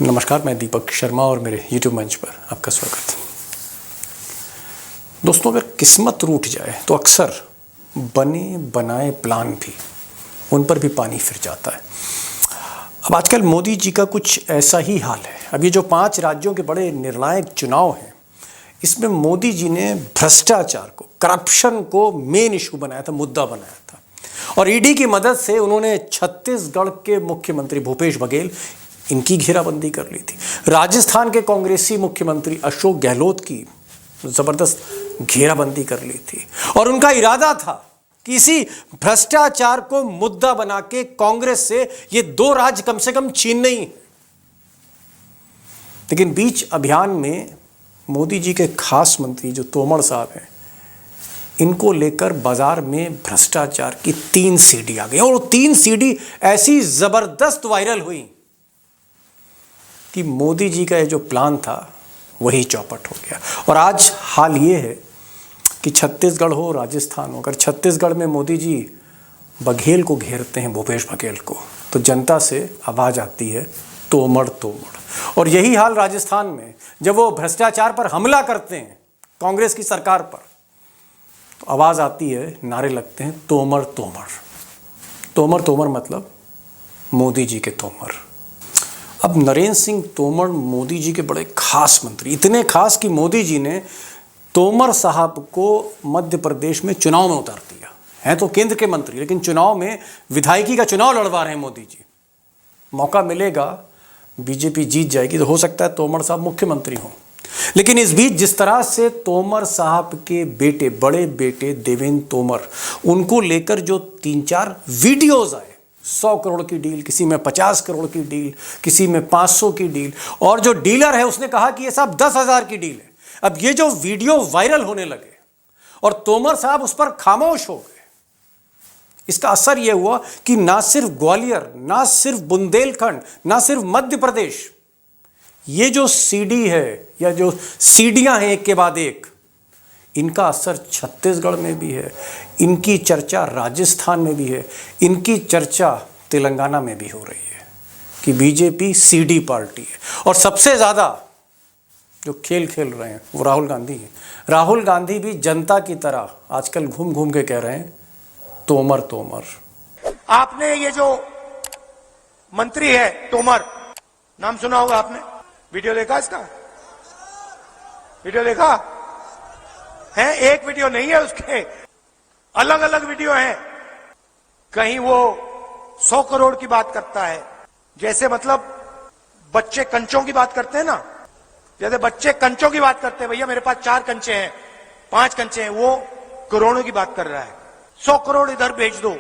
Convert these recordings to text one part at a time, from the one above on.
नमस्कार, मैं दीपक शर्मा और मेरे YouTube मंच पर आपका स्वागत। दोस्तों, अगर किस्मत रूठ जाए तो अक्सर बने बनाए प्लान भी उन पर भी पानी फिर जाता है। अब आजकल मोदी जी का कुछ ऐसा ही हाल है। अब ये जो 5 राज्यों के बड़े निर्णायक चुनाव हैं, इसमें मोदी जी ने भ्रष्टाचार को, करप्शन को मेन इशू बनाया था, मुद्दा बनाया था। और ईडी की मदद से उन्होंने छत्तीसगढ़ के मुख्यमंत्री भूपेश बघेल, इनकी घेराबंदी कर ली थी। राजस्थान के कांग्रेसी मुख्यमंत्री अशोक गहलोत की जबरदस्त घेराबंदी कर ली थी। और उनका इरादा था कि इसी भ्रष्टाचार को मुद्दा बना के कांग्रेस से ये 2 राज्य कम से कम छीनने ही। लेकिन बीच अभियान में मोदी जी के खास मंत्री जो तोमर साहब हैं, इनको लेकर बाजार में भ्रष्टाचार की 3 सीडी आ गई। और वो 3 सीडी ऐसी जबरदस्त वायरल हुई कि मोदी जी का ये जो प्लान था वही चौपट हो गया। और आज हाल ये है कि छत्तीसगढ़ हो, राजस्थान हो, अगर छत्तीसगढ़ में मोदी जी बघेल को घेरते हैं, भूपेश बघेल को, तो जनता से आवाज़ आती है तोमर तोमर। और यही हाल राजस्थान में, जब वो भ्रष्टाचार पर हमला करते हैं कांग्रेस की सरकार पर, तो आवाज़ आती है, नारे लगते हैं तोमर तोमर। तोमर तोमर मतलब मोदी जी के तोमर। अब नरेंद्र सिंह तोमर मोदी जी के बड़े खास मंत्री, इतने खास कि मोदी जी ने तोमर साहब को मध्य प्रदेश में चुनाव में उतार दिया। हैं तो केंद्र के मंत्री, लेकिन चुनाव में विधायकी का चुनाव लड़वा रहे हैं मोदी जी। मौका मिलेगा, बीजेपी जीत जाएगी तो हो सकता है तोमर साहब मुख्यमंत्री हों। लेकिन इस बीच जिस तरह से तोमर साहब के बेटे, बड़े बेटे देवेंद्र तोमर, उनको लेकर जो 3-4 वीडियोज आए, 100 करोड़ की डील, किसी में 50 करोड़ की डील, किसी में 500 की डील, और जो डीलर है उसने कहा कि ये सब 10,000 की डील है। अब ये जो वीडियो वायरल होने लगे और तोमर साहब उस पर खामोश हो गए, इसका असर यह हुआ कि ना सिर्फ ग्वालियर, ना सिर्फ बुंदेलखंड, ना सिर्फ मध्य प्रदेश, ये जो सीडी है या जो सीडियां हैं एक के बाद एक, इनका असर छत्तीसगढ़ में भी है, इनकी चर्चा राजस्थान में भी है, इनकी चर्चा तेलंगाना में भी हो रही है कि बीजेपी सीडी पार्टी है। और सबसे ज़्यादा जो खेल खेल रहे हैं वो राहुल गांधी हैं। राहुल गांधी भी जनता की तरह आजकल घूम घूम के कह रहे हैं तोमर तोमर। आपने ये जो मंत्री है तोमर, नाम सुना होगा आपने, वीडियो देखा इसका? वीडियो देखा है? एक वीडियो नहीं है, उसके अलग अलग वीडियो हैं। कहीं वो 100 करोड़ की बात करता है, जैसे मतलब बच्चे कंचों की बात करते हैं ना, जैसे बच्चे कंचों की बात करते हैं, भैया मेरे पास 4 कंचे हैं, 5 कंचे हैं, वो करोड़ों की बात कर रहा है। 100 करोड़ इधर भेज दो,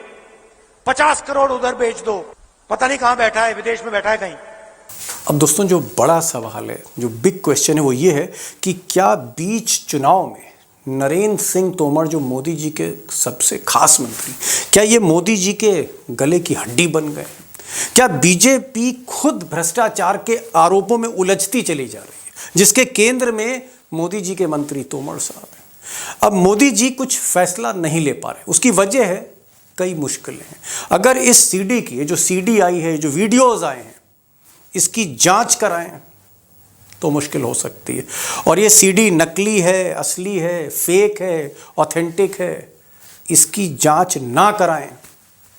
50 करोड़ उधर भेज दो, पता नहीं कहां बैठा है, विदेश में बैठा है कहीं। अब दोस्तों, जो बड़ा सवाल है, जो बिग क्वेश्चन है, वो ये है कि क्या बीच चुनाव में नरेंद्र सिंह तोमर, जो मोदी जी के सबसे खास मंत्री, क्या ये मोदी जी के गले की हड्डी बन गए? क्या बीजेपी खुद भ्रष्टाचार के आरोपों में उलझती चली जा रही है, जिसके केंद्र में मोदी जी के मंत्री तोमर साहब हैं? अब मोदी जी कुछ फैसला नहीं ले पा रहे, उसकी वजह है कई मुश्किलें हैं। अगर इस सीडी की, ये जो सीडी आई है, जो वीडियोज आए हैं, इसकी जांच कराएं तो मुश्किल हो सकती है। और ये सीडी नकली है, असली है, फेक है, ऑथेंटिक है, इसकी जांच ना कराएं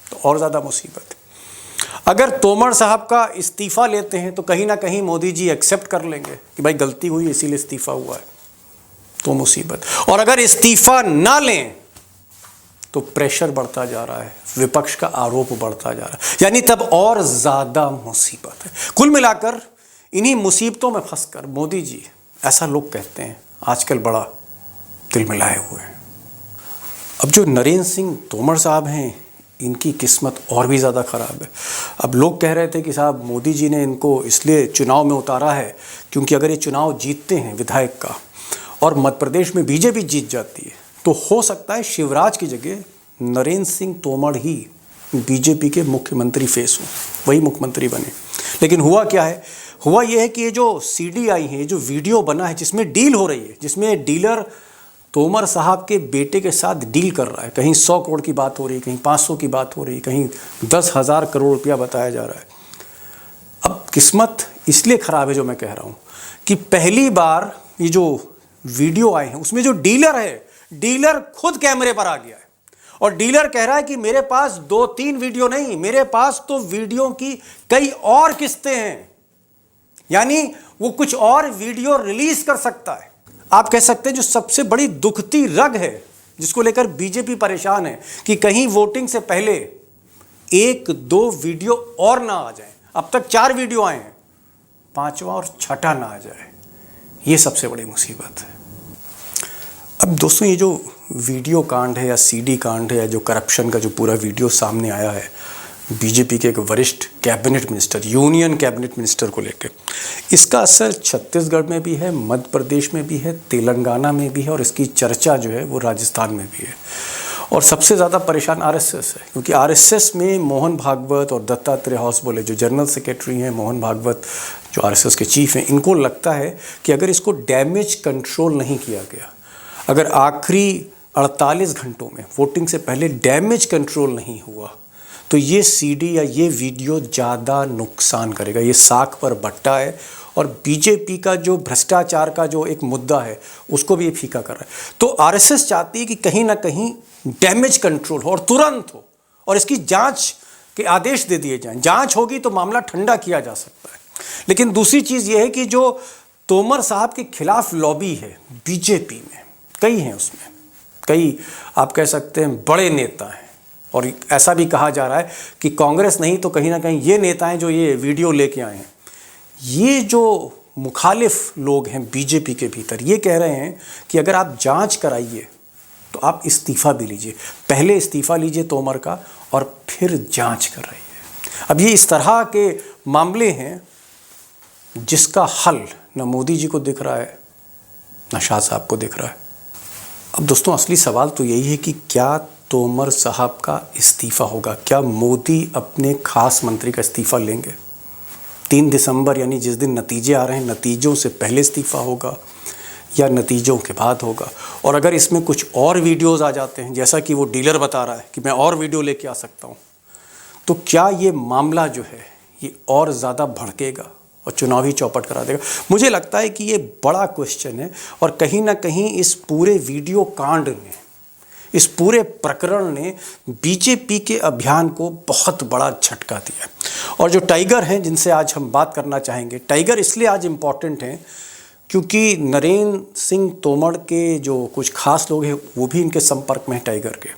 तो और ज़्यादा मुसीबत है। अगर तोमर साहब का इस्तीफ़ा लेते हैं तो कहीं ना कहीं मोदी जी एक्सेप्ट कर लेंगे कि भाई गलती हुई, इसीलिए इस्तीफ़ा हुआ है, तो मुसीबत। और अगर इस्तीफ़ा ना लें तो प्रेशर बढ़ता जा रहा है, विपक्ष का आरोप बढ़ता जा रहा है, यानी तब और ज़्यादा मुसीबत है। कुल मिलाकर इन्हीं मुसीबतों में फंसकर मोदी जी, ऐसा लोग कहते हैं, आजकल बड़ा दिल मिलाए हुए हैं। अब जो नरेंद्र सिंह तोमर साहब हैं, इनकी किस्मत और भी ज़्यादा ख़राब है। अब लोग कह रहे थे कि साहब मोदी जी ने इनको इसलिए चुनाव में उतारा है क्योंकि अगर ये चुनाव जीतते हैं विधायक का और मध्य प्रदेश में बीजेपी जीत जाती है तो हो सकता है शिवराज की जगह नरेंद्र सिंह तोमर ही बीजेपी के मुख्यमंत्री फेस हों, वही मुख्यमंत्री बने। लेकिन हुआ क्या है? हुआ यह है कि ये जो सीडी आई है, जो वीडियो बना है जिसमें डील हो रही है, जिसमें डीलर तोमर साहब के बेटे के साथ डील कर रहा है, कहीं 100 करोड़ की बात हो रही है, कहीं 500 की बात हो रही है, कहीं 10,000 करोड़ रुपया बताया जा रहा है। अब किस्मत इसलिए खराब है जो मैं कह रहा हूं कि पहली बार ये जो वीडियो आए हैं उसमें जो डीलर है, डीलर खुद कैमरे पर आ गया है और डीलर कह रहा है कि मेरे पास 2-3 वीडियो नहीं, मेरे पास तो वीडियो की कई और किस्तें हैं। यानी वो कुछ और वीडियो रिलीज कर सकता है। आप कह सकते हैं जो सबसे बड़ी दुखती रग है जिसको लेकर बीजेपी परेशान है कि कहीं वोटिंग से पहले 1-2 वीडियो और ना आ जाए। अब तक 4 वीडियो आए हैं, 5वां और 6ठा ना आ जाए, ये सबसे बड़ी मुसीबत है। अब दोस्तों ये जो वीडियो कांड है या सीडी कांड है या जो करप्शन का जो पूरा वीडियो सामने आया है बीजेपी के एक वरिष्ठ cabinet minister, union cabinet minister को लेकर, इसका असर छत्तीसगढ़ में भी है, मध्य प्रदेश में भी है, तेलंगाना में भी है और इसकी चर्चा जो है वो राजस्थान में भी है। और सबसे ज़्यादा परेशान आरएसएस है क्योंकि आरएसएस में मोहन भागवत और दत्तात्रेय हॉसबोले जो जनरल सेक्रेटरी हैं, मोहन भागवत जो आरएसएस के चीफ हैं, इनको लगता है कि अगर इसको डैमेज कंट्रोल नहीं किया गया, अगर आखिरी 48 घंटों में वोटिंग से पहले डैमेज कंट्रोल नहीं हुआ तो ये सीडी या ये वीडियो ज़्यादा नुकसान करेगा। ये साख पर बट्टा है और बीजेपी का जो भ्रष्टाचार का जो एक मुद्दा है उसको भी ये फीका कर रहा है। तो आरएसएस चाहती है कि कहीं ना कहीं डैमेज कंट्रोल हो और तुरंत हो और इसकी जांच के आदेश दे दिए जाएं। जांच होगी तो मामला ठंडा किया जा सकता है। लेकिन दूसरी चीज़ ये है कि जो तोमर साहब के खिलाफ लॉबी है बीजेपी में, कई हैं उसमें, कई आप कह सकते हैं बड़े नेता हैं और ऐसा भी कहा जा रहा है कि कांग्रेस नहीं तो कहीं ना कहीं ये नेता हैं जो ये वीडियो लेके आए हैं। ये जो मुखालिफ लोग हैं बीजेपी के भीतर ये कह रहे हैं कि अगर आप जांच कराइए तो आप इस्तीफ़ा भी लीजिए, पहले इस्तीफ़ा लीजिए तोमर का और फिर जांच कराइए। अब ये इस तरह के मामले हैं जिसका हल न मोदी जी को दिख रहा है न शाह साहब को दिख रहा है। अब दोस्तों असली सवाल तो यही है कि क्या तोमर साहब का इस्तीफ़ा होगा? क्या मोदी अपने खास मंत्री का इस्तीफ़ा लेंगे? 3 दिसंबर यानी जिस दिन नतीजे आ रहे हैं, नतीजों से पहले इस्तीफ़ा होगा या नतीजों के बाद होगा? और अगर इसमें कुछ और वीडियोस आ जाते हैं जैसा कि वो डीलर बता रहा है कि मैं और वीडियो लेके आ सकता हूँ, तो क्या ये मामला जो है ये और ज़्यादा भड़केगा और चुनावी चौपट करा देगा? मुझे लगता है कि ये बड़ा क्वेश्चन है और कहीं ना कहीं इस पूरे वीडियो कांड ने, इस पूरे प्रकरण ने बीजेपी के अभियान को बहुत बड़ा झटका दिया। और जो टाइगर हैं जिनसे आज हम बात करना चाहेंगे, टाइगर इसलिए आज इम्पॉर्टेंट हैं क्योंकि नरेंद्र सिंह तोमर के जो कुछ खास लोग हैं वो भी इनके संपर्क में हैं टाइगर के।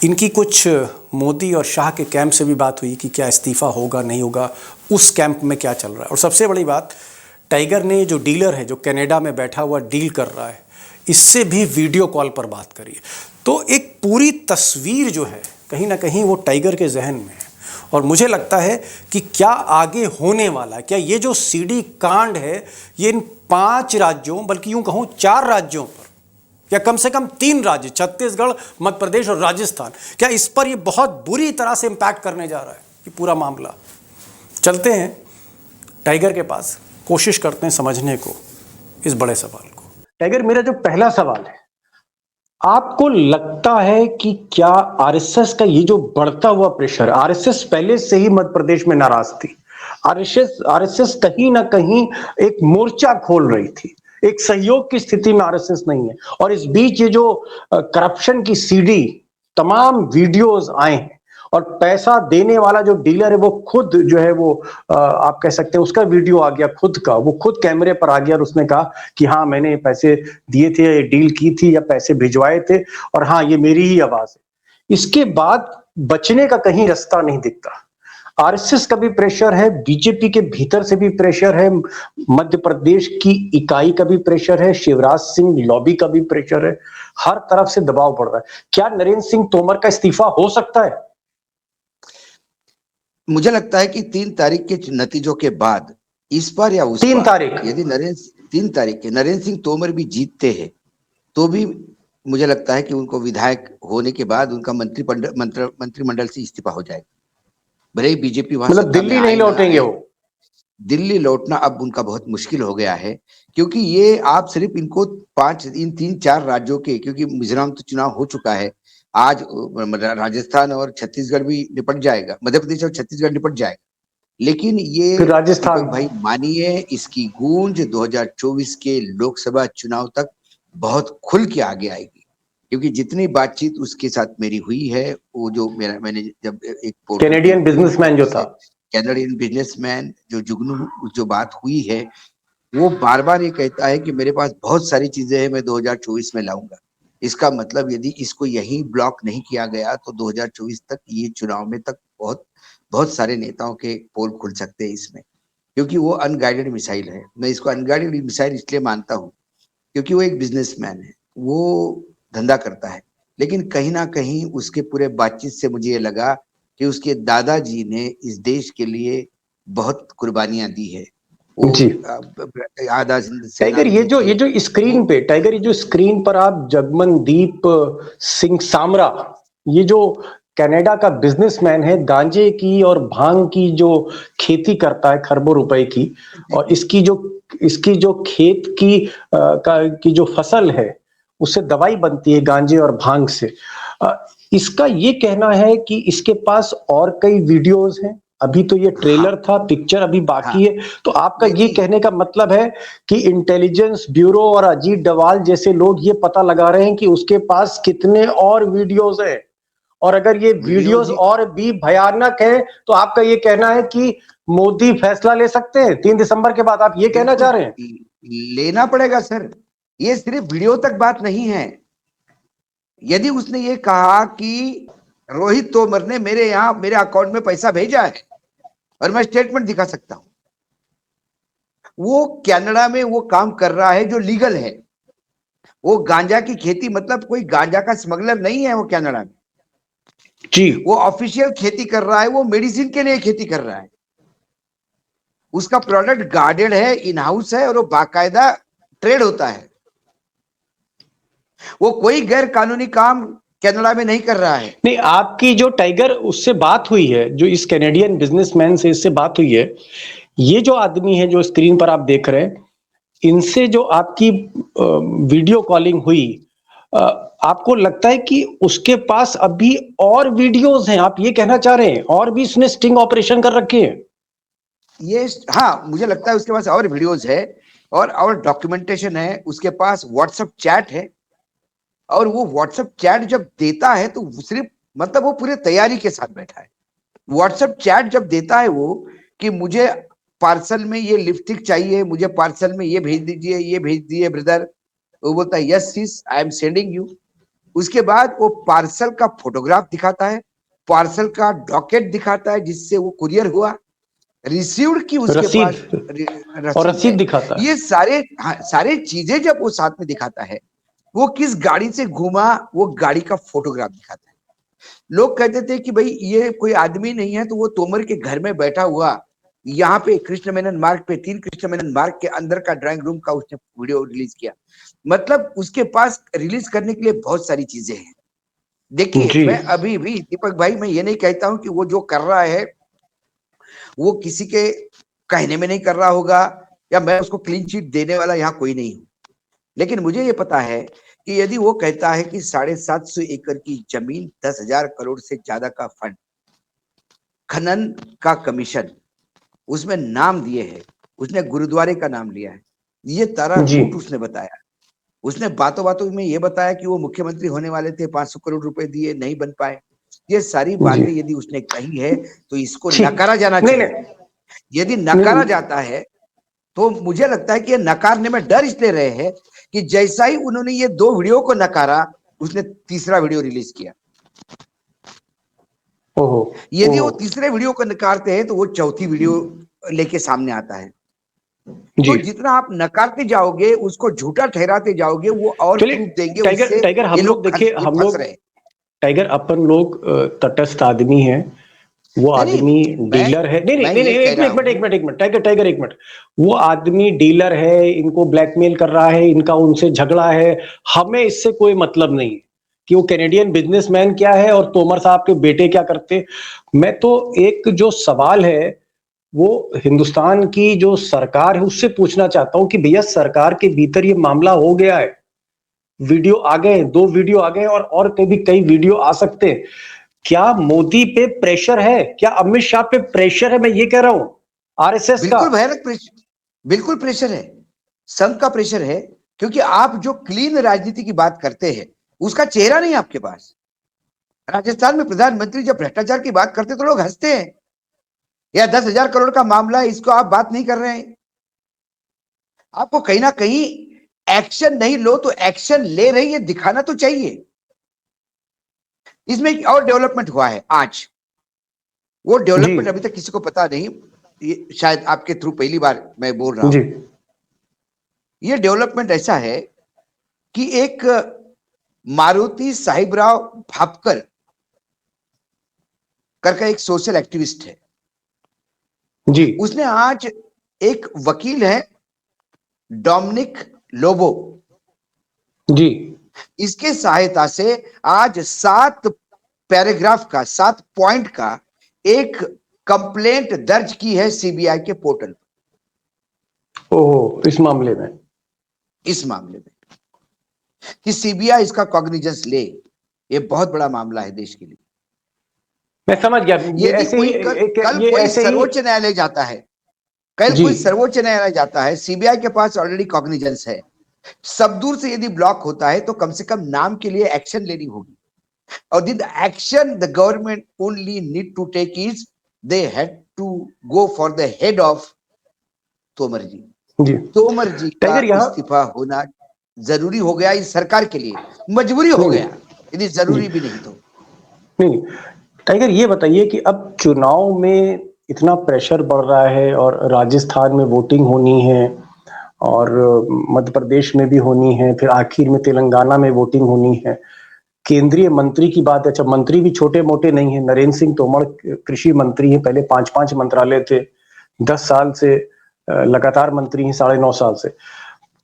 इनकी कुछ मोदी और शाह के कैंप से भी बात हुई कि क्या इस्तीफ़ा होगा नहीं होगा, उस कैंप में क्या चल रहा है। और सबसे बड़ी बात, टाइगर ने जो डीलर है जो कनाडा में बैठा हुआ डील कर रहा है, इससे भी वीडियो कॉल पर बात करी है। तो एक पूरी तस्वीर जो है कहीं ना कहीं वो टाइगर के जहन में है और मुझे लगता है कि क्या आगे होने वाला है, क्या ये जो सीडी कांड है ये इन 5 राज्यों बल्कि यूं कहूँ 4 राज्यों पर या कम से कम 3 राज्य, छत्तीसगढ़, मध्य प्रदेश और राजस्थान, क्या इस पर ये बहुत बुरी तरह से इम्पैक्ट करने जा रहा है ये पूरा मामला? चलते हैं टाइगर के पास, कोशिश करते हैं समझने को इस बड़े सवाल को। टाइगर, मेरा जो पहला सवाल है, आपको लगता है कि क्या आरएसएस का ये जो बढ़ता हुआ प्रेशर, आरएसएस पहले से ही मध्य प्रदेश में नाराज थी, आरएसएस कहीं ना कहीं एक मोर्चा खोल रही थी, एक सहयोग की स्थिति में आरएसएस नहीं है और इस बीच ये जो करप्शन की सीडी, तमाम वीडियोस आए हैं और पैसा देने वाला जो डीलर है वो खुद जो है वो आप कह सकते हैं उसका वीडियो आ गया खुद का, वो खुद कैमरे पर आ गया और उसने कहा कि हाँ मैंने पैसे दिए थे, ये डील की थी या पैसे भिजवाए थे और हाँ ये मेरी ही आवाज है। इसके बाद बचने का कहीं रास्ता नहीं दिखता। आरएसएस का भी प्रेशर है, बीजेपी के भीतर से भी प्रेशर है, मध्य प्रदेश की इकाई का भी प्रेशर है, शिवराज सिंह लॉबी का भी प्रेशर है, हर तरफ से दबाव पड़ रहा है। क्या नरेंद्र सिंह तोमर का इस्तीफा हो सकता है? मुझे लगता है कि 3 तारीख के नतीजों के बाद इस बार या उस 3 तारीख यदि 3 तारीख के नरेंद्र सिंह तोमर भी जीतते हैं तो भी मुझे लगता है कि उनको विधायक होने के बाद उनका मंत्रिमंडल से इस्तीफा हो जाएगा। भले ही बीजेपी वहां मतलब दिल्ली नहीं लौटेंगे वो, दिल्ली लौटना अब उनका बहुत मुश्किल हो गया है क्योंकि ये आप सिर्फ इनको 3-4 राज्यों के, क्योंकि मिजोरम तो चुनाव हो चुका है, आज राजस्थान और छत्तीसगढ़ भी निपट जाएगा, मध्य प्रदेश और छत्तीसगढ़ निपट जाएगा, लेकिन ये फिर राजस्थान। दीपक भाई मानिए, इसकी गूंज 2024 के लोकसभा चुनाव तक बहुत खुल के आगे आएगी, क्योंकि जितनी बातचीत उसके साथ मेरी हुई है, वो जो मैंने जब एक पोर्टल पे कैनेडियन बिजनेसमैन जो था, कैनेडियन बिजनेसमैन जो जुगनू जो बात हुई है, वो बार बार ये कहता है कि मेरे पास बहुत सारी चीजें हैं, मैं 2024 में लाऊंगा। इसका मतलब यदि इसको यही ब्लॉक नहीं किया गया तो 2024 तक, ये चुनाव में तक बहुत बहुत सारे नेताओं के पोल खुल सकते हैं इसमें, क्योंकि वो अनगाइडेड मिसाइल है। मैं इसको अनगाइडेड मिसाइल इसलिए मानता हूँ क्योंकि वो एक बिजनेसमैन है, वो धंधा करता है, लेकिन कहीं ना कहीं उसके पूरे बातचीत से मुझे ये लगा कि उसके दादाजी ने इस देश के लिए बहुत कुर्बानियां दी है। वो जी आधा हिंद सेना टाइगर, में ये थे। जो स्क्रीन पे टाइगर, ये जो स्क्रीन पर आप जगमनदीप सिंह सामरा, ये जो कनाडा का बिजनेसमैन है, गांजे की और भांग की जो खेती करता है खरबों रुपए की, और इसकी जो खेत की जो फसल है, उससे दवाई बनती है गांजे और भांग से। इसका ये कहना है कि इसके पास और कई वीडियोस हैं। अभी तो ये ट्रेलर था, पिक्चर अभी बाकी है। तो आपका ये कहने का मतलब है कि इंटेलिजेंस ब्यूरो और अजीत डवाल जैसे लोग ये पता लगा रहे हैं कि उसके पास कितने और वीडियोस हैं, और अगर ये वीडियोस और भी भयानक है तो आपका ये कहना है कि मोदी फैसला ले सकते हैं 3 दिसंबर के बाद, आप ये कहना चाह रहे हैं? लेना पड़ेगा सर। ये सिर्फ वीडियो तक बात नहीं है। यदि उसने ये कहा कि रोहित तोमर ने मेरे यहां मेरे अकाउंट में पैसा भेजा है और मैं स्टेटमेंट दिखा सकता हूं, वो कनाडा में वो काम कर रहा है जो लीगल है। वो गांजा की खेती, मतलब कोई गांजा का स्मगलर नहीं है वो कनाडा में जी। वो ऑफिशियल खेती कर रहा है, वो मेडिसिन के लिए खेती कर रहा है। उसका प्रोडक्ट गार्डेड है, इन हाउस है, और वो बाकायदा ट्रेड होता है। वो कोई गैर कानूनी काम कनाडा में नहीं कर रहा है। नहीं, आपकी जो टाइगर उससे बात हुई है, जो इस कैनेडियन बिजनेसमैन से इससे बात हुई है, ये जो आदमी है जो स्क्रीन पर आप देख रहे हैं, इनसे जो आपकी वीडियो कॉलिंग हुई, आपको लगता है कि उसके पास अभी और वीडियोस हैं? आप ये कहना चाह रहे हैं और भी इसने स्टिंग ऑपरेशन कर रखे हैं? ये हाँ, मुझे लगता है उसके पास और वीडियोस है और डॉक्यूमेंटेशन है। उसके पास व्हाट्सएप चैट है, और वो व्हाट्सएप चैट जब देता है तो सिर्फ, मतलब वो पूरे तैयारी के साथ बैठा है। व्हाट्सएप चैट जब देता है वो कि मुझे पार्सल में ये लिपस्टिक चाहिए, मुझे पार्सल में ये भेज दीजिए, ये भेज दिए ब्रदर, वो बोलता है yes sis I am sending you. उसके बाद वो पार्सल का फोटोग्राफ दिखाता है, पार्सल का डॉकेट दिखाता है जिससे वो कुरियर हुआ, रिसीव्ड की उसके पास और रसीद है। दिखाता है। ये सारे चीजें जब वो साथ में दिखाता है, वो किस गाड़ी से घूमा, वो गाड़ी का फोटोग्राफ दिखाता है। लोग कहते थे कि भाई ये कोई आदमी नहीं है, तो वो तोमर के घर में बैठा हुआ, यहाँ पे कृष्ण मेनन मार्ग पे 3 कृष्ण मेनन मार्ग के अंदर का ड्राइंग रूम का उसने वीडियो रिलीज किया। मतलब उसके पास रिलीज करने के लिए बहुत सारी चीजें हैं। देखिए, मैं अभी भी दीपक भाई, मैं ये नहीं कहता हूं कि वो जो कर रहा है वो किसी के कहने में नहीं कर रहा होगा, या मैं उसको क्लीन चिट देने वाला यहाँ कोई नहीं हूं। लेकिन मुझे ये पता है कि यदि वो कहता है कि 750 एकड़ की जमीन, 10,000 करोड़ से ज्यादा का फंड, खनन का कमीशन, उसमें नाम दिए हैं, उसने गुरुद्वारे का नाम लिया है, ये तारा रूट उसने बताया। उसने बातों बातों में ये बताया कि वो मुख्यमंत्री होने वाले थे, 500 करोड़ रुपए दिए, नहीं बन पाए। ये सारी बातें यदि उसने कही है तो इसको नकारा जाना चाहिए। यदि नकारा जाता है तो मुझे लगता है कि ये नकारने में डर इसलिए रहे हैं कि जैसा ही उन्होंने ये 2 वीडियो को नकारा, उसने तीसरा वीडियो रिलीज किया। यदि वो तीसरे वीडियो को नकारते हैं तो वो चौथी वीडियो लेके सामने आता है। तो जितना आप नकारते जाओगे, उसको झूठा ठहराते जाओगे, वो और प्रूफ देंगे। टाइगर, हम लोग देखिए, टाइगर अपन लोग तटस्थ आदमी हैं। वो आदमी डीलर है। नहीं, एक मिनट टाइगर, एक मिनट। वो आदमी डीलर है, इनको ब्लैकमेल कर रहा है, इनका उनसे झगड़ा है। हमें इससे कोई मतलब नहीं कि वो कैनेडियन बिजनेसमैन क्या है और तोमर साहब के बेटे क्या करते। मैं तो एक जो सवाल है वो हिंदुस्तान की जो सरकार है उससे पूछना चाहता हूं कि भैया, सरकार के भीतर ये मामला हो गया है, वीडियो आ गए, 2 वीडियो आ गए, और कभी कई वीडियो आ सकते हैं। क्या मोदी पे प्रेशर है, क्या अमित शाह पे प्रेशर है, मैं ये कह रहा हूं, आरएसएस का? बिल्कुल भयानक प्रेशर, बिल्कुल प्रेशर है, संघ का प्रेशर है, क्योंकि आप जो क्लीन राजनीति की बात करते हैं उसका चेहरा नहीं आपके पास। राजस्थान में प्रधानमंत्री जब भ्रष्टाचार की बात करते तो लोग हंसते हैं, या 10,000 करोड़ का मामला है इसको आप बात नहीं कर रहे हैं। आपको कहीं ना कहीं एक्शन नहीं लो तो एक्शन ले रही है दिखाना तो चाहिए। इसमें एक और डेवलपमेंट हुआ है आज, वो डेवलपमेंट अभी तक किसी को पता नहीं, ये शायद आपके थ्रू पहली बार मैं बोल रहा जी हूं। ये डेवलपमेंट ऐसा है कि एक मारुति साहिबराव भापकर करके एक सोशल एक्टिविस्ट है जी उसने आज, एक वकील है डोमिनिक लोबो, जी इसके सहायता से आज 7 पैराग्राफ का 7 पॉइंट का एक कंप्लेंट दर्ज की है सीबीआई के पोर्टल पर। ओहो, इस मामले में कि सीबीआई इसका कॉग्निजेंस ले, ये बहुत बड़ा मामला है देश के लिए। मैं समझ गया। ये यदि ऐसे कोई ही कल ये कोई ऐसे ही सर्वोच्च न्यायालय जाता है, कल जी कोई सर्वोच्च न्यायालय जाता है, सीबीआई के पास ऑलरेडी कॉग्निजेंस है, सब दूर से यदि ब्लॉक होता है तो कम से कम नाम के लिए एक्शन लेनी होगी। और the action the government only need to take is they had to go for the head of Tomar ji. Ji Tomar ji का टाइगर यहाँ इस्तीफा होना जरूरी हो गया इस सरकार के लिए, मजबूरी हो गया, यदि जरूरी भी नहीं तो। नहीं, टाइगर ये बताइए कि अब चुनाव में इतना प्रेशर बढ़ रहा है और राजस्थान में वोटिंग होनी है और मध्य प्रदेश में भी होनी है, फिर आखिर में तेलंगाना में वोटिंग होनी है। केंद्रीय मंत्री की बात है, अच्छा मंत्री भी छोटे मोटे नहीं है, नरेंद्र सिंह तोमर कृषि मंत्री हैं, पहले 5-5 मंत्रालय थे, 10 साल से लगातार मंत्री हैं, 9.5 साल से।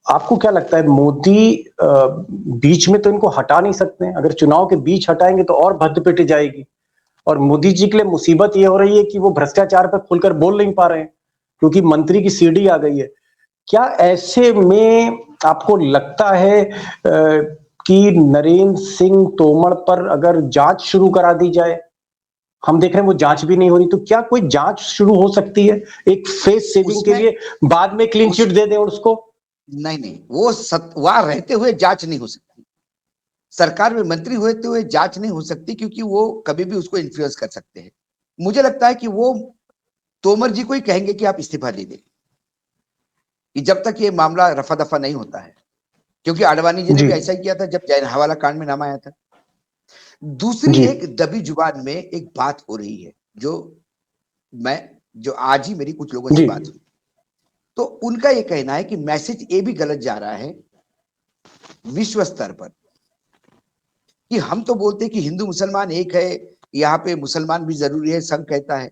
आपको क्या लगता है, मोदी बीच में तो इनको हटा नहीं सकते हैं, अगर चुनाव के बीच हटाएंगे तो और भद्द पिट जाएगी। और मोदी जी के लिए मुसीबत ये हो रही है कि वो भ्रष्टाचार पर खुलकर बोल नहीं पा रहे हैं क्योंकि मंत्री की सीढ़ी आ गई है। क्या ऐसे में आपको लगता है कि नरेंद्र सिंह तोमर पर अगर जांच शुरू करा दी जाए, हम देख रहे हैं वो जांच भी नहीं हो रही, तो क्या कोई जांच शुरू हो सकती है एक फेस सेविंग के लिए, बाद में क्लीन चिट दे दे उसको? नहीं, वो वहां रहते हुए जांच नहीं हो सकती, सरकार में मंत्री होते हुए जांच नहीं हो सकती, क्योंकि वो कभी भी उसको इन्फ्लुएंस कर सकते हैं। मुझे लगता है कि वो तोमर जी को ही कहेंगे कि आप इस्तीफा दे दें, कि जब तक ये मामला रफा दफा नहीं होता है, क्योंकि आडवाणी जी ने भी ऐसा ही किया था जब जैन हवाला कांड में नाम आया था। दूसरी एक दबी जुबान में एक बात हो रही है, जो आज ही मेरी कुछ लोगों से बात हुई, तो उनका ये कहना है कि मैसेज ये भी गलत जा रहा है विश्व स्तर पर, कि हम तो बोलते हैं कि हिंदू मुसलमान एक है, यहाँ पे मुसलमान भी जरूरी है, संघ कहता है।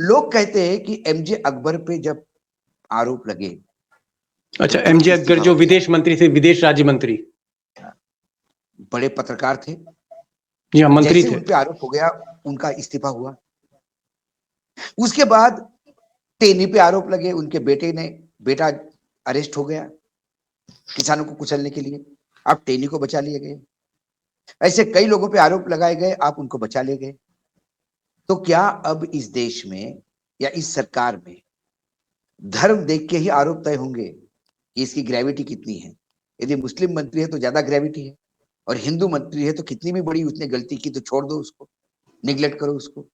लोग कहते हैं कि एमजे अकबर पे जब आरोप लगे, अच्छा, एमजे अकबर जो विदेश मंत्री थे, विदेश राज्य मंत्री, बड़े पत्रकार थे, जी हाँ, मंत्री जैसे थे, उन पे आरोप हो गया उनका इस्तीफा हुआ। उसके बाद टेनी पे आरोप लगे, उनके बेटा अरेस्ट हो गया किसानों को कुचलने के लिए, अब टेनी को बचा लिए गए। ऐसे कई लोगों पे आरोप लगाए गए, आप उनको बचा ले गए। तो क्या अब इस देश में या इस सरकार में धर्म देख के ही आरोप तय होंगे कि इसकी ग्रेविटी कितनी है? यदि मुस्लिम मंत्री है तो ज्यादा ग्रेविटी है, और हिंदू मंत्री है तो कितनी भी बड़ी उसने गलती की तो छोड़ दो उसको, निगलेक्ट करो उसको।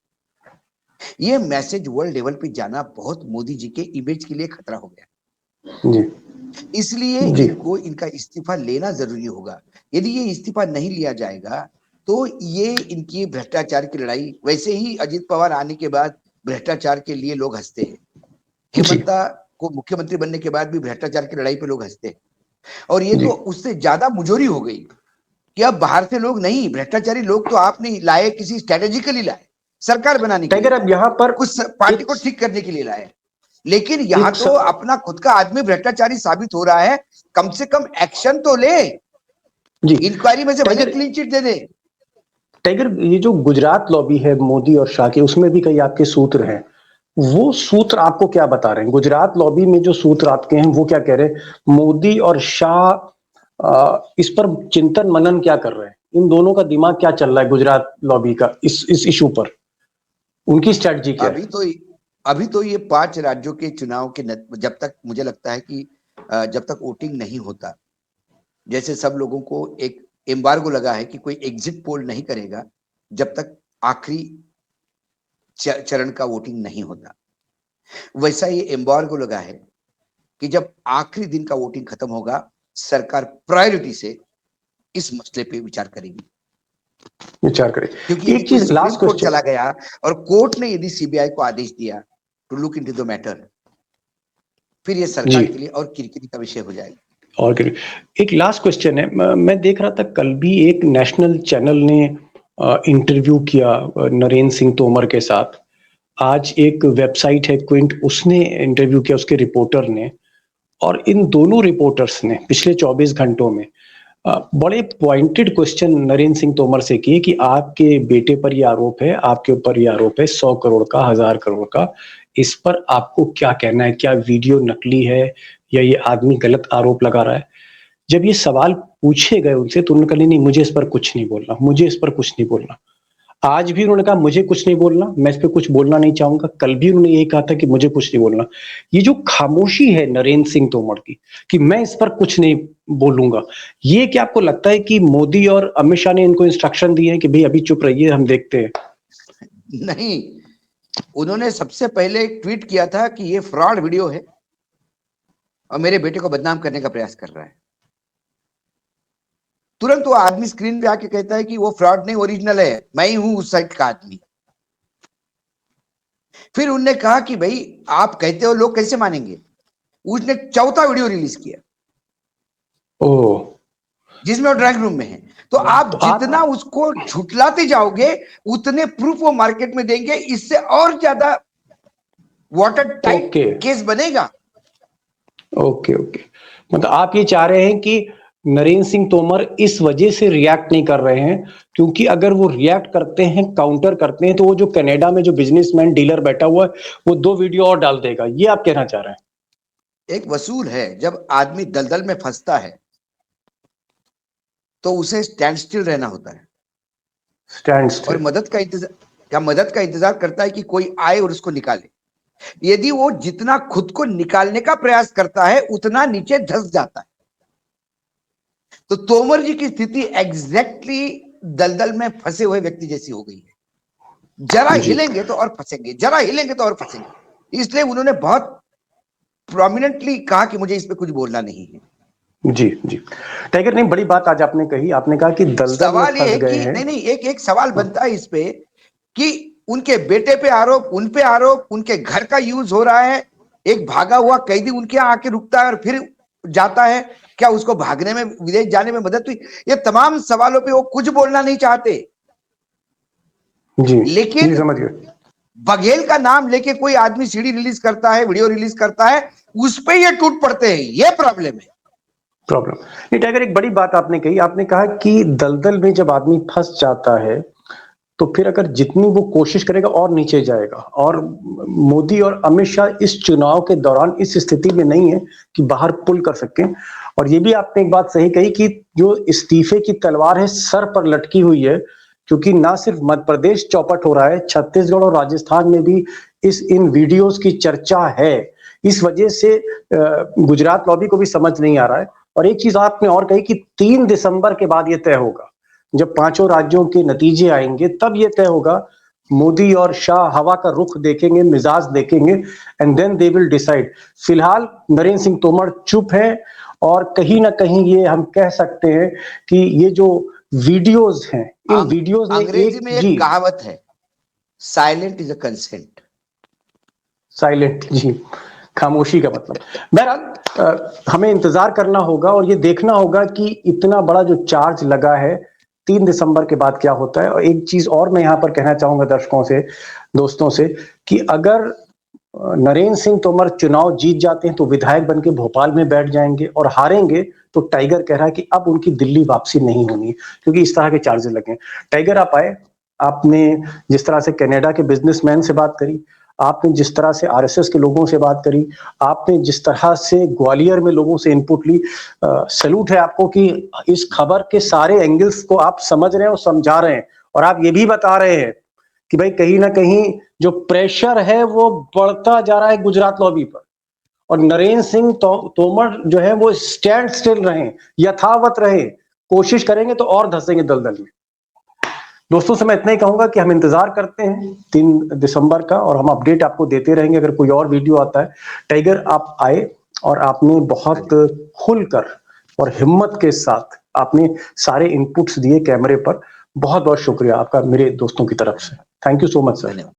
ये मैसेज वर्ल्ड लेवल पे जाना बहुत मोदी जी के इमेज के लिए खतरा हो गया जी इसलिए जी इनको इनका इस्तीफा लेना जरूरी होगा। यदि ये इस्तीफा नहीं लिया जाएगा तो ये इनकी भ्रष्टाचार की लड़ाई, वैसे ही अजित पवार आने के बाद भ्रष्टाचार के लिए लोग हंसते हैं, हेमंता को मुख्यमंत्री बनने के बाद भी भ्रष्टाचार की लड़ाई पे लोग हंसते हैं, और ये तो उससे ज्यादा मुजोरी हो गई कि अब बाहर से लोग नहीं, भ्रष्टाचारी लोग तो आप नहीं लाए, किसी स्ट्रेटेजिकली लाए, सरकार बनाने के लिए, अब यहाँ पर कुछ पार्टी को ठीक करने के लिए लाए, लेकिन यहाँ तो अपना खुद का आदमी भ्रष्टाचारी साबित हो रहा है, कम से कम एक्शन तो ले, इंक्वायरी में से भले क्लीन चिट दे दे। टाइगर, ये जो गुजरात लॉबी है मोदी और शाह के, उसमें भी कई आपके सूत्र हैं, वो सूत्र आपको क्या बता रहे हैं? गुजरात लॉबी में जो सूत्र आपके हैं वो क्या कह रहे हैं? मोदी और शाह इस पर चिंतन मनन क्या कर रहे हैं? इन दोनों का दिमाग क्या चल रहा है गुजरात लॉबी का इस इशू पर, उनकी स्ट्रेटजी क्या है? अभी तो ये 5 राज्यों के चुनाव के जब तक मुझे लगता है कि जब तक वोटिंग नहीं होता, जैसे सब लोगों को एक एम्बार्गो लगा है कि कोई एग्जिट पोल नहीं करेगा जब तक आखिरी चरण का वोटिंग नहीं होता, वैसा ये एम्बार्गो लगा है कि जब आखिरी दिन का वोटिंग खत्म होगा, सरकार प्रायोरिटी से इस मसले पे विचार करेगी। क्योंकि एक चीज लास्ट कोर्ट क्वेश्चन चला गया और कोर्ट ने यदि सीबीआई को आदेश दिया to look into the matter, फिर ये सरकार के लिए और किरकिरी का विषय हो जाएगा। और एक लास्ट क्वेश्चन है, मैं देख रहा था कल भी एक नेशनल चैनल ने इंटरव्यू किया नरेंद्र सिंह तोमर के साथ। आज एक वेबसाइट है क्विंट, उसने इंटरव्यू किया उसके रिपोर्टर ने, और इन दोनों रिपोर्टर्स ने पिछले 24 घंटों में बड़े पॉइंटेड क्वेश्चन नरेंद्र सिंह तोमर से किए कि आपके बेटे पर ये आरोप है, आपके ऊपर ये आरोप है 100 करोड़ का, 1000 करोड़ का, इस पर आपको क्या कहना है? क्या वीडियो नकली है या ये आदमी गलत आरोप लगा रहा है? जब ये सवाल पूछे गए उनसे तो उन्होंने कहा नहीं, मुझे इस पर कुछ नहीं बोलना, मुझे इस पर कुछ नहीं बोलना। आज भी उन्होंने कहा मुझे कुछ नहीं बोलना, मैं इस पे कुछ बोलना नहीं चाहूंगा। कल भी उन्होंने यही कहा था कि मुझे कुछ नहीं बोलना। ये जो खामोशी है नरेंद्र सिंह तोमर की कि मैं इस पर कुछ नहीं बोलूंगा, ये क्या आपको लगता है कि मोदी और अमित शाह ने इनको इंस्ट्रक्शन दिए हैं कि भाई अभी चुप रहिए, हम देखते हैं? नहीं, उन्होंने सबसे पहले एक ट्वीट किया था कि ये फ्रॉड वीडियो है और मेरे बेटे को बदनाम करने का प्रयास कर रहा है। तुरंत वो आदमी स्क्रीन पे आके कहता है कि वो फ्रॉड नहीं, ओरिजिनल है, मैं ही हूं उस साइड का आदमी। फिर उनने कहा कि भाई आप कहते हो, लोग कैसे मानेंगे? उसने चौथा वीडियो रिलीज किया जिसमें वो ड्राइंग रूम में है। तो आप जितना उसको झुटलाते जाओगे उतने प्रूफ वो मार्केट में देंगे, इससे और ज्यादा वाटर टाइट केस बनेगा। ओके, मतलब आप ये चाह रहे हैं कि नरेंद्र सिंह तोमर इस वजह से रिएक्ट नहीं कर रहे हैं क्योंकि अगर वो रिएक्ट करते हैं, काउंटर करते हैं, तो वो जो कनाडा में जो बिजनेसमैन डीलर बैठा हुआ है वो 2 वीडियो और डाल देगा। ये आप कहना चाह रहे हैं? एक वसूल है, जब आदमी दलदल में फंसता है तो उसे स्टैंड स्टिल रहना होता है, और मदद का इंतजार करता है कि कोई आए और उसको निकाले। यदि वो जितना खुद को निकालने का प्रयास करता है उतना नीचे धंस जाता है। तो तोमर जी की स्थिति एग्जैक्टली दलदल में फंसे हुए व्यक्ति जैसी हो गई है। जरा हिलेंगे तो और फंसेंगे, जरा हिलेंगे तो और फंसेंगे। इसलिए उन्होंने बहुत प्रोमिनेंटली कहा कि मुझे इस पे कुछ बोलना नहीं है। जी टाइगर, नहीं बड़ी बात आज आपने कही, आपने कहा कि दलदल में फंस गए हैं। नहीं, एक सवाल बनता है इस पे कि उनके बेटे पे आरोप, उन पे आरोप, उनके घर का यूज हो रहा है, एक भागा हुआ कैदी उनके यहाँ आके रुकता है और फिर जाता है, क्या उसको भागने में, विदेश जाने में मदद हुई? ये तमाम सवालों पे वो कुछ बोलना नहीं चाहते। लेकिन समझ गए। बघेल का नाम लेके कोई आदमी सीडी रिलीज करता है, वीडियो रिलीज करता है, उस पे ये टूट पड़ते हैं। ये प्रॉब्लम है। नहीं टाइगर, एक बड़ी बात आपने कही, आपने कहा कि दलदल में जब आदमी फंस जाता है तो फिर अगर जितनी वो कोशिश करेगा और नीचे जाएगा। और मोदी और अमित शाह इस चुनाव के दौरान इस स्थिति में नहीं है कि बाहर पुल कर सकें। और ये भी आपने एक बात सही कही कि जो इस्तीफे की तलवार है सर पर लटकी हुई है, क्योंकि ना सिर्फ मध्य प्रदेश चौपट हो रहा है, छत्तीसगढ़ और राजस्थान में भी इन वीडियोस की चर्चा है। इस वजह से गुजरात लॉबी को भी समझ नहीं आ रहा है। और एक चीज आपने और कही कि 3 दिसंबर के बाद ये तय होगा, जब 5 राज्यों के नतीजे आएंगे तब ये तय होगा। मोदी और शाह हवा का रुख देखेंगे, मिजाज देखेंगे, and then they will decide. फिलहाल नरेंद्र सिंह तोमर चुप है, और कहीं ना कहीं ये हम कह सकते हैं कि ये जो वीडियोस हैं, इन वीडियोस में अंग्रेजी में एक कहावत है, silent is a consent. Silent, जी, खामोशी का मतलब। बहरहाल हमें इंतजार करना होगा और ये देखना होगा कि इतना बड़ा जो चार्ज लगा है 3 दिसंबर के बाद क्या होता है। और एक चीज और मैं यहाँ पर कहना चाहूंगा दर्शकों से, दोस्तों से, कि अगर नरेंद्र सिंह तोमर चुनाव जीत जाते हैं तो विधायक बनके भोपाल में बैठ जाएंगे, और हारेंगे तो टाइगर कह रहा है कि अब उनकी दिल्ली वापसी नहीं होनी है, क्योंकि इस तरह के चार्जेस लगे। टाइगर, आप आए, आपने जिस तरह से कनाडा के बिजनेसमैन से बात करी, आपने जिस तरह से आरएसएस के लोगों से बात करी, आपने जिस तरह से ग्वालियर में लोगों से इनपुट ली, सैल्यूट है आपको कि इस खबर के सारे एंगल्स को आप समझ रहे हैं और समझा रहे हैं, और आप ये भी बता रहे हैं कि भाई कहीं ना कहीं जो प्रेशर है वो बढ़ता जा रहा है गुजरात लॉबी पर, और नरेंद्र सिंह तोमर जो है वो स्टैंड स्टिल रहे, यथावत रहे, कोशिश करेंगे तो और धंसेंगे दलदल में। दोस्तों से मैं इतना ही कहूंगा कि हम इंतजार करते हैं 3 दिसंबर का, और हम अपडेट आपको देते रहेंगे अगर कोई और वीडियो आता है। टाइगर, आप आए और आपने बहुत खुलकर और हिम्मत के साथ आपने सारे इनपुट्स दिए कैमरे पर। बहुत बहुत शुक्रिया आपका मेरे दोस्तों की तरफ से। Thank you so much sir.